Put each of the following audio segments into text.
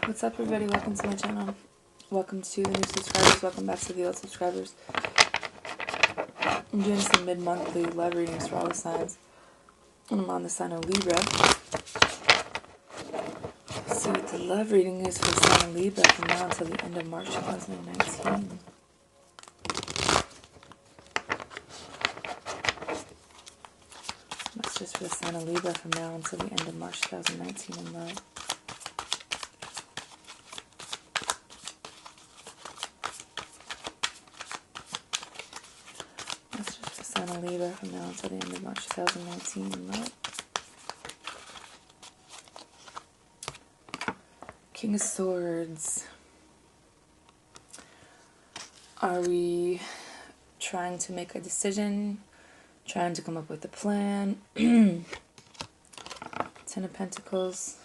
What's up, everybody? Welcome to my channel. Welcome to the new subscribers. Welcome back to the old subscribers. I'm doing some mid-monthly love readings for all the signs. And I'm on the sign of Libra. Let's see what the love reading is for the sign of Libra from now until the end of March 2019. That's just for the sign of Libra from now until the end of March 2019 in love. That's just the sign of Libra from now until the end of March 2019 in love. King of Swords. Are we trying to make a decision? Trying to come up with a plan? Ten of Pentacles.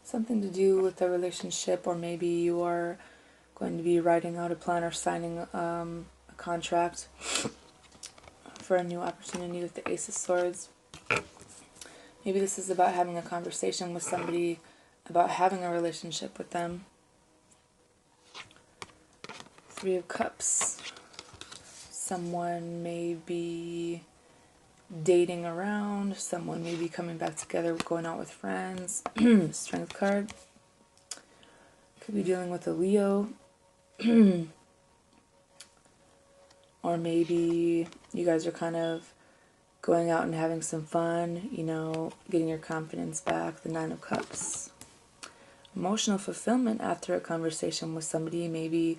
Something to do with a relationship, or maybe you are going to be writing out a plan or signing a contract for a new opportunity with the Ace of Swords. Maybe this is about having a conversation with somebody about having a relationship with them. Three of Cups. Someone may be dating around. Someone may be coming back together, going out with friends. Strength card. Could be dealing with a Leo. Or maybe you guys are kind of going out and having some fun, you know, getting your confidence back. The Nine of Cups. Emotional fulfillment after a conversation with somebody. Maybe,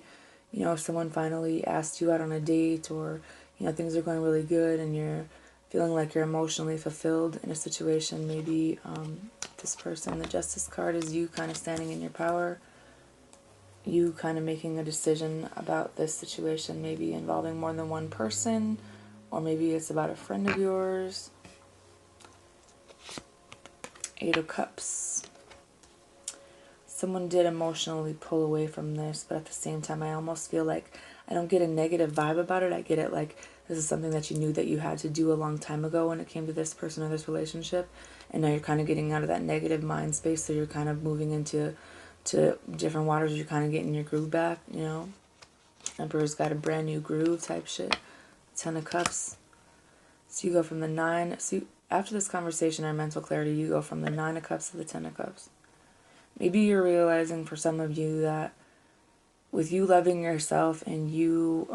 you know, if someone finally asked you out on a date, or, you know, things are going really good and you're feeling like you're emotionally fulfilled in a situation. Maybe this person, the Justice card, is you kind of standing in your power. You kind of making a decision about this situation, maybe involving more than one person, or maybe it's about a friend of yours. Eight of Cups. Someone did emotionally pull away from this, but at the same time, I almost feel like I don't get a negative vibe about it. I get it like this is something that you knew that you had to do a long time ago when it came to this person or this relationship, and now you're kind of getting out of that negative mind space, so you're kind of moving into different waters. You're kind of getting your groove back, you know. Emperor's got a brand new groove type shit. Ten of Cups. So you go from the nine. So after this conversation or mental clarity, you go from the Nine of Cups to the Ten of Cups. Maybe you're realizing for some of you that with you loving yourself and you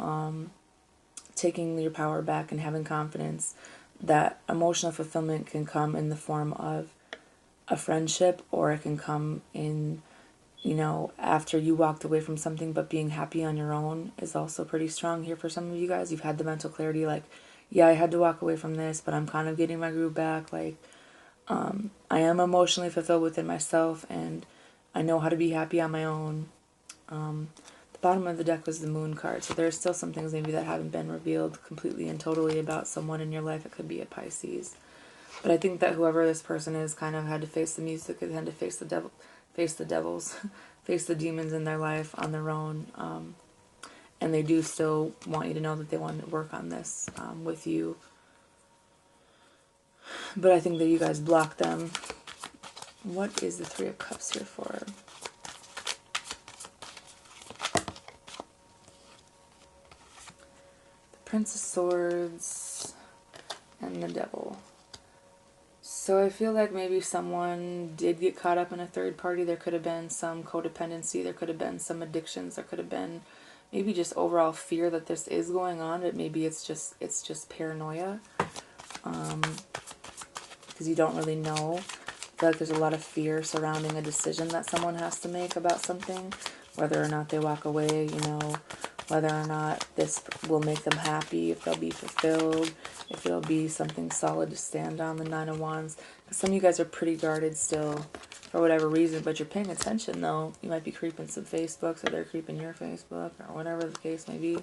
taking your power back and having confidence, that emotional fulfillment can come in the form of a friendship, or it can come in, you know, after you walked away from something, but being happy on your own is also pretty strong here for some of you guys. You've had the mental clarity, like, yeah, I had to walk away from this, but I'm kind of getting my groove back. Like, I am emotionally fulfilled within myself, and I know how to be happy on my own. The bottom of the deck was the Moon card, so there are still some things maybe that haven't been revealed completely and totally about someone in your life. It could be a Pisces. But I think that whoever this person is kind of had to face the music and had to face the devil, face the devils, face the demons in their life on their own. And they do still want you to know that they want to work on this with you. But I think that you guys block them. What is the Three of Cups here for? The Prince of Swords and the Devil. So I feel like maybe someone did get caught up in a third party. There could have been some codependency. There could have been some addictions. There could have been maybe just overall fear that this is going on. But maybe it's just paranoia. Because you don't really know. I feel like there's a lot of fear surrounding a decision that someone has to make about something. Whether or not they walk away, you know. Whether or not this will make them happy, if they'll be fulfilled, if it'll be something solid to stand on. The Nine of Wands. Some of you guys are pretty guarded still for whatever reason, but you're paying attention though. You might be creeping some Facebooks, or they're creeping your Facebook, or whatever the case may be.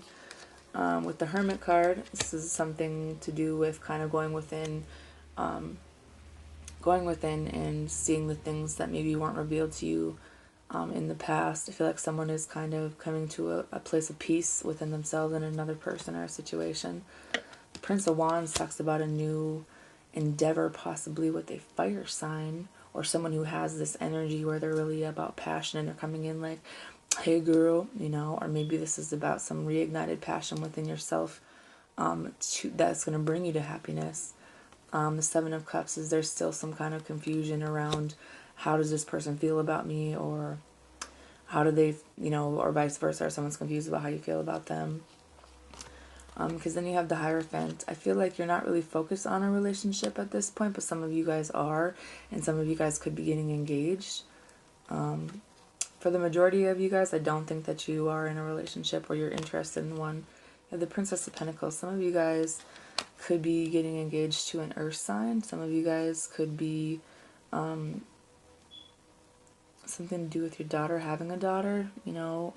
With the Hermit card, this is something to do with kind of going within and seeing the things that maybe weren't revealed to you in the past. I feel like someone is kind of coming to a place of peace within themselves and another person or a situation. Prince of Wands talks about a new endeavor, possibly with a fire sign or someone who has this energy where they're really about passion and they're coming in like, hey girl, you know, or maybe this is about some reignited passion within yourself that's going to bring you to happiness. The Seven of Cups is there's still some kind of confusion around how does this person feel about me, or how do they, you know, or vice versa, or someone's confused about how you feel about them. Because then you have the Hierophant. I feel like you're not really focused on a relationship at this point, but some of you guys are, and some of you guys could be getting engaged. For the majority of you guys, I don't think that you are in a relationship or you're interested in one. You have the Princess of Pentacles. Some of you guys could be getting engaged to an earth sign. Some of you guys could be something to do with your daughter, having a daughter, you know.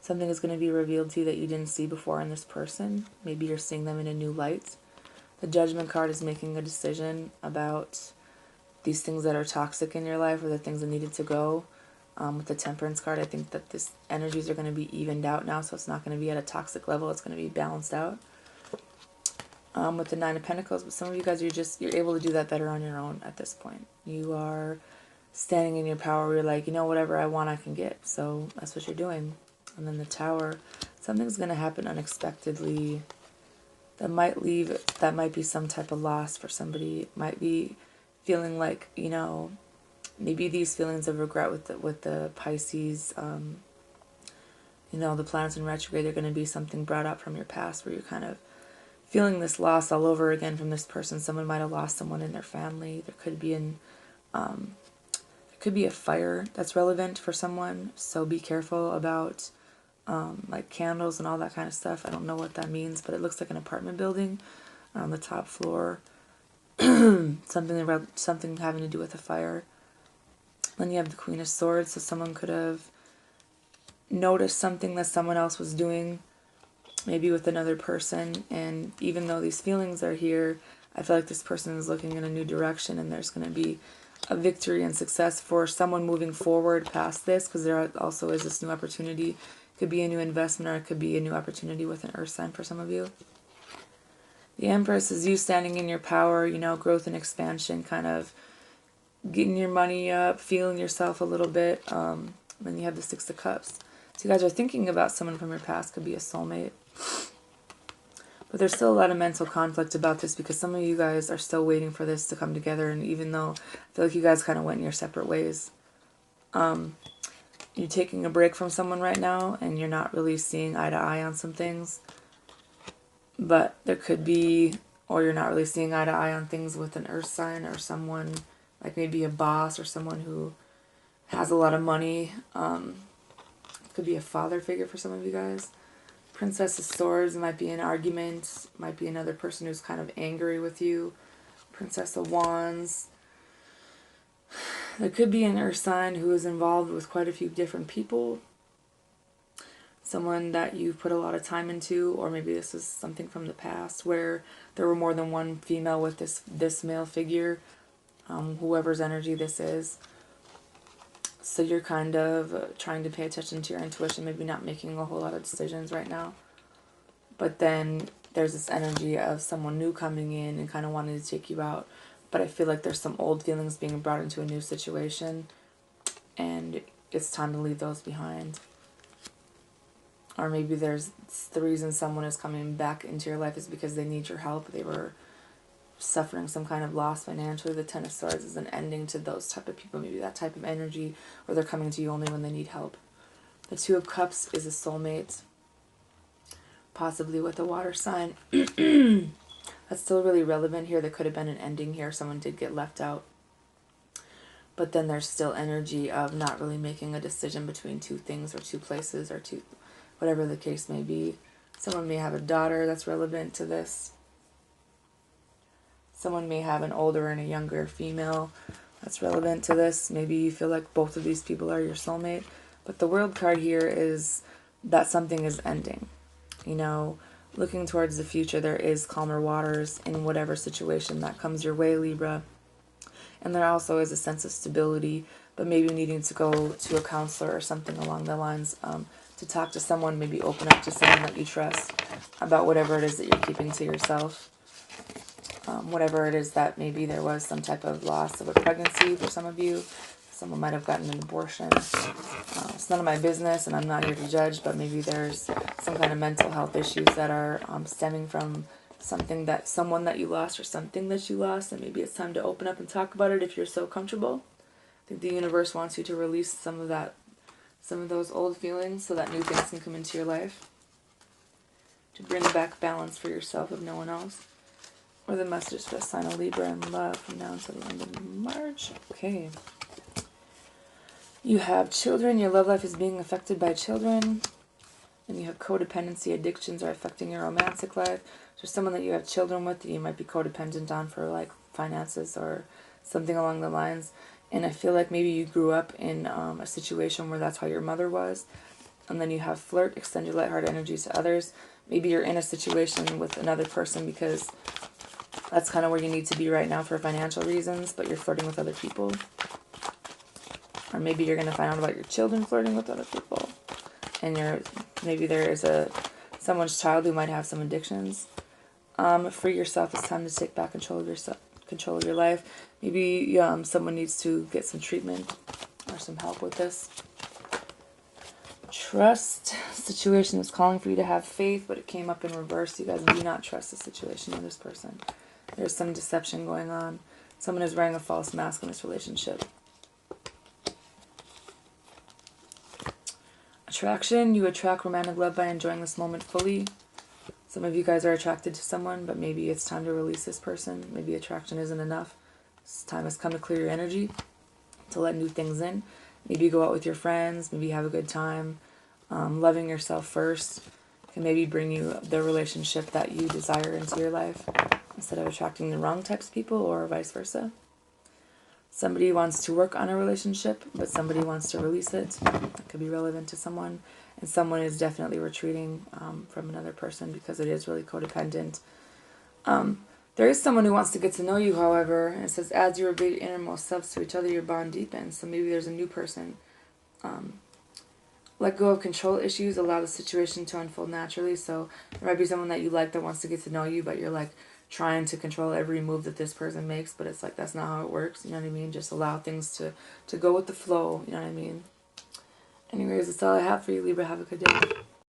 Something is going to be revealed to you that you didn't see before in this person. Maybe you're seeing them in a new light. The Judgment card is making a decision about these things that are toxic in your life, or the things that needed to go. With the Temperance card, I think that this energies are going to be evened out now, so it's not going to be at a toxic level. It's going to be balanced out. With the Nine of Pentacles, but some of you guys, you're able to do that better on your own at this point. You are standing in your power where you're like, you know, whatever I want I can get. So that's what you're doing. And then the Tower, something's going to happen unexpectedly that might be some type of loss for somebody. It might be feeling like, you know, maybe these feelings of regret with the Pisces, you know, the planets in retrograde, they're going to be something brought up from your past where you're kind of feeling this loss all over again from this person. Someone might have lost someone in their family. There could be a fire that's relevant for someone, so be careful about like candles and all that kind of stuff. I don't know what that means, but it looks like an apartment building on the top floor. something having to do with a fire. Then you have the Queen of Swords, so someone could have noticed something that someone else was doing, maybe with another person, and even though these feelings are here, I feel like this person is looking in a new direction, and there's going to be a victory and success for someone moving forward past this, because there also is this new opportunity. It could be a new investment, or it could be a new opportunity with an earth sign for some of you. The Empress is you standing in your power, you know, growth and expansion, kind of getting your money up, feeling yourself a little bit. Then you have the Six of Cups. So you guys are thinking about someone from your past, could be a soulmate. But there's still a lot of mental conflict about this, because some of you guys are still waiting for this to come together. And even though I feel like you guys kind of went in your separate ways, you're taking a break from someone right now, and you're not really seeing eye to eye on some things. But there could be, or you're not really seeing eye to eye on things with an earth sign, or someone like maybe a boss, or someone who has a lot of money. Could be a father figure for some of you guys. Princess of Swords might be an argument, might be another person who's kind of angry with you. Princess of Wands. There could be an earth sign who is involved with quite a few different people. Someone that you've put a lot of time into, or maybe this is something from the past where there were more than one female with this male figure, whoever's energy this is. So you're kind of trying to pay attention to your intuition, maybe not making a whole lot of decisions right now. But then there's this energy of someone new coming in and kind of wanting to take you out. But I feel like there's some old feelings being brought into a new situation, and it's time to leave those behind. Or maybe there's the reason someone is coming back into your life is because they need your help. They were suffering some kind of loss financially. The Ten of Swords is an ending to those type of people, maybe that type of energy, or they're coming to you only when they need help. The Two of Cups is a soulmate, possibly with a water sign. That's still really relevant here. There could have been an ending here. Someone did get left out. But then there's still energy of not really making a decision between two things, or two places, or two, whatever the case may be. Someone may have a daughter that's relevant to this. Someone may have an older and a younger female that's relevant to this. Maybe you feel like both of these people are your soulmate. But the World card here is that something is ending. You know, looking towards the future, there is calmer waters in whatever situation that comes your way, Libra. And there also is a sense of stability, but maybe needing to go to a counselor or something along the lines, to talk to someone, maybe open up to someone that you trust about whatever it is that you're keeping to yourself. whatever it is that maybe there was some type of loss of a pregnancy for some of you. Someone might have gotten an abortion. It's none of my business, and I'm not here to judge, but maybe there's some kind of mental health issues that are stemming from someone that you lost or something that you lost, and maybe it's time to open up and talk about it if you're so comfortable. I think the universe wants you to release some of those old feelings so that new things can come into your life. To bring back balance for yourself if no one else. Or the message for the sign of Libra and love from now until the end of March. Okay. You have children. Your love life is being affected by children. And you have codependency. Addictions are affecting your romantic life. There's someone that you have children with that you might be codependent on for like finances or something along the lines. And I feel like maybe you grew up in a situation where that's how your mother was. And then you have flirt, extend your lighthearted energies to others. Maybe you're in a situation with another person because that's kind of where you need to be right now for financial reasons, but you're flirting with other people. Or maybe you're going to find out about your children flirting with other people. And maybe there is someone's child who might have some addictions. Free yourself. It's time to take back control of your life. Maybe someone needs to get some treatment or some help with this. Trust. Situation is calling for you to have faith, but it came up in reverse. You guys do not trust the situation in this person. There's some deception going on. Someone is wearing a false mask in this relationship. Attraction. You attract romantic love by enjoying this moment fully. Some of you guys are attracted to someone, but maybe it's time to release this person. Maybe attraction isn't enough. This time has come to clear your energy, to let new things in. Maybe you go out with your friends. Maybe you have a good time. Loving yourself first can maybe bring you the relationship that you desire into your life instead of attracting the wrong types of people, or vice versa. Somebody wants to work on a relationship, but somebody wants to release it. That could be relevant to someone. And someone is definitely retreating from another person because it is really codependent. There is someone who wants to get to know you, however, and it says, as you reveal your innermost selves to each other, your bond deepens. So maybe there's a new person. Let go of control issues, allow the situation to unfold naturally. So there might be someone that you like that wants to get to know you, but you're like trying to control every move that this person makes, but it's like that's not how it works, you know what I mean? Just allow things to go with the flow, you know what I mean? Anyways, that's all I have for you, Libra. Have a good day.